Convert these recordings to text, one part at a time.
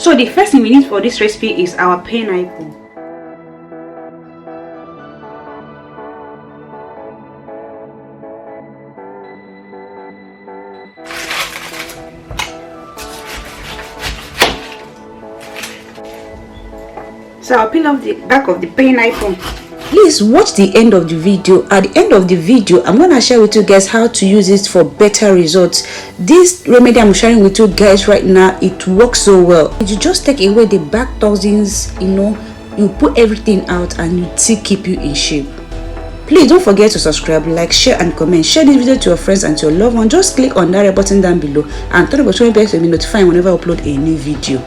So the first thing we need for this recipe is our pineapple. So I'll peel off the back of the pineapple. Please watch the end of the video. At the end of the video, I'm going to share with you guys how to use it for better results. This remedy I'm sharing with you guys right now, it works so well. You just take away the back toxins, you put everything out and it still keep you in shape. Please don't forget to subscribe, like, share and comment. Share this video to your friends and to your loved ones. Just click on that red button down below and turn the button bell to be notified whenever I upload a new video.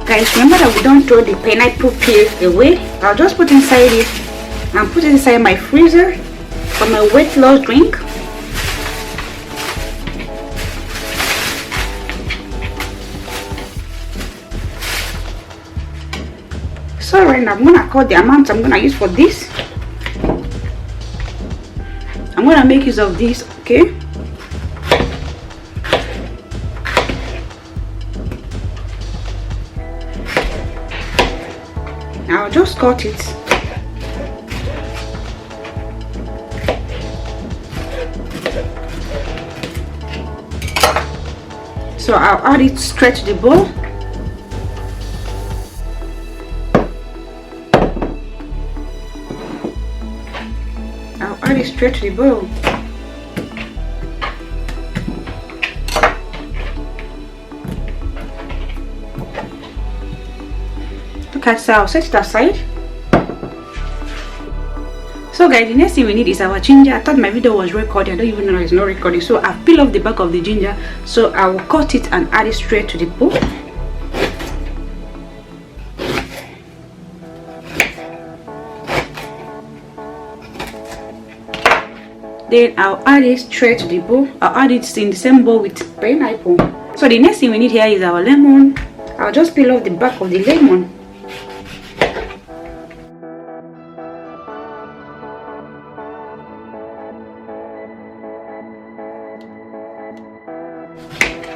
Guys, remember that we don't throw the pineapple peel away. I'll just put inside it and put it inside my freezer for my weight loss drink. So right now I'm gonna cut the amount I'm gonna use for this. I'm gonna make use of this, okay? I'll just cut it. So I'll add it straight to the bowl. I'll add it straight to the bowl. Okay, so I'll set it aside. So guys, the next thing we need is our ginger. I thought my video was recording. I don't even know it's not recording. So I've peeled off the back of the ginger. So I will cut it and add it straight to the bowl. Then I'll add it straight to the bowl. I'll add it in the same bowl with pineapple. So the next thing we need here is our lemon. I'll just peel off the back of the lemon.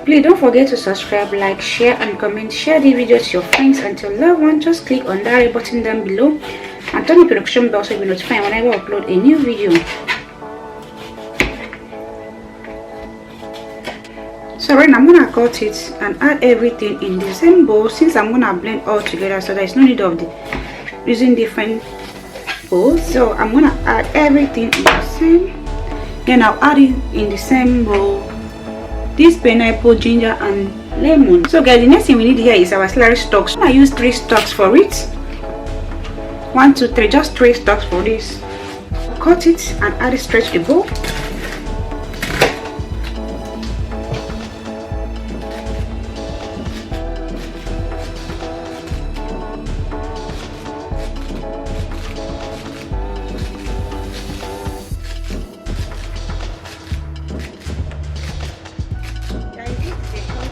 Please don't forget to subscribe, like, share and comment. Share the video to your friends and to your loved ones. Just click on that red button down below and turn the notification bell so you'll be notified whenever I upload a new video. So right now I'm gonna cut it and add everything in the same bowl, since I'm gonna blend all together, so there's no need of using different bowls. So I'm gonna add everything in the same, then I'll add it in the same bowl, this pineapple, ginger and lemon. So guys, the next thing we need here is our celery stalks. I use 3 stalks for it. 1, 2, 3, just 3 stalks for this. Cut it and add it straight to the bowl.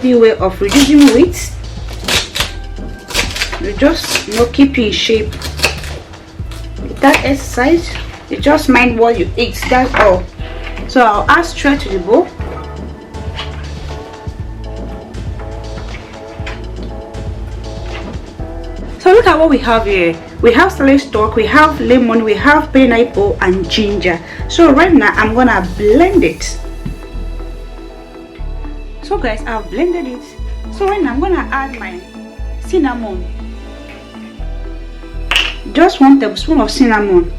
Way of reducing weight. You just keep you in shape. That exercise, you just mind what you eat, that's all. So I'll add straight to the bowl. So look at what we have here. We have celery stalk, we have lemon, we have pineapple and ginger. So right now I'm gonna blend it. So guys, I've blended it. So right now I'm gonna add my cinnamon. Just 1 tablespoon of cinnamon.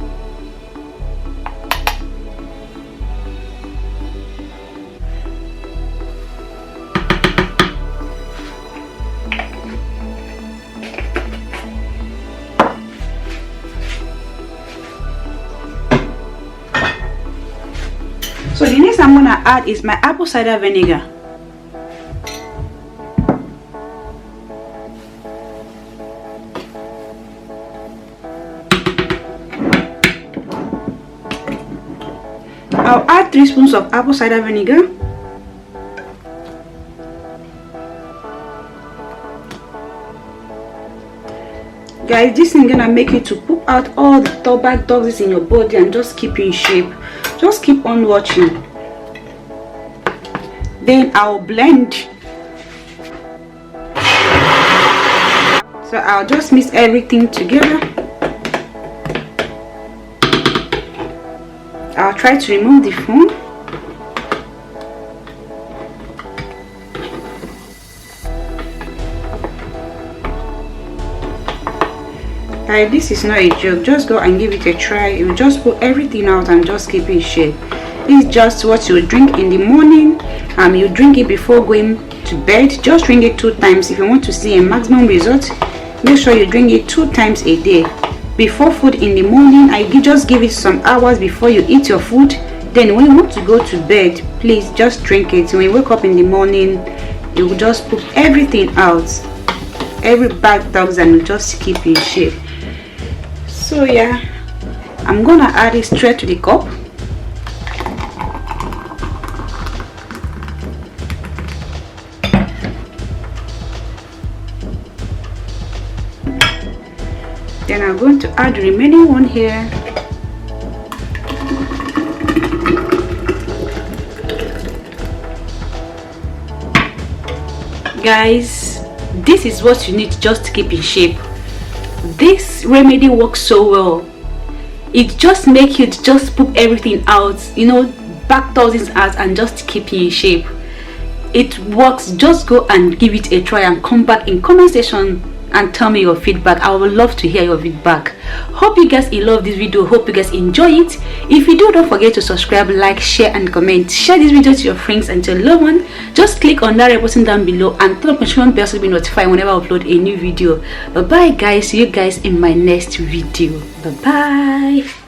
So the next I'm gonna add is my apple cider vinegar. I'll add 3 spoons of apple cider vinegar. Guys, this is gonna make you to poop out all the bad toxins in your body and just keep you in shape. Just keep on watching. Then I'll blend. So I'll just mix everything together. I'll try to remove the foam. This is not a joke. Just go and give it a try. You just pull everything out and just keep it in shape. This is just what you drink in the morning. You drink it before going to bed. Just drink it 2 times. If you want to see a maximum result, make sure you drink it 2 times a day. Before food in the morning, just give it some hours before you eat your food. Then when you want to go to bed, please just drink it. When you wake up in the morning, you will just put everything out, every bad toxin, and you just keep it in shape. So yeah, I'm gonna add it straight to the cup. Then I'm going to add the remaining one here. Guys, this is what you need just to keep in shape. This remedy works so well. It just makes you just put everything out, you know, back toxins out, and just keep you in shape. It works. Just go and give it a try and come back in comment section and tell me your feedback. I would love to hear your feedback. Hope you guys love this video. Hope you guys enjoy it. If you do, don't forget to subscribe, like, share and comment. Share this video to your friends and to your loved one. Just click on that red button down below and turn on notification bell to be notified whenever I upload a new video. Bye bye guys. See you guys in my next video. Bye bye.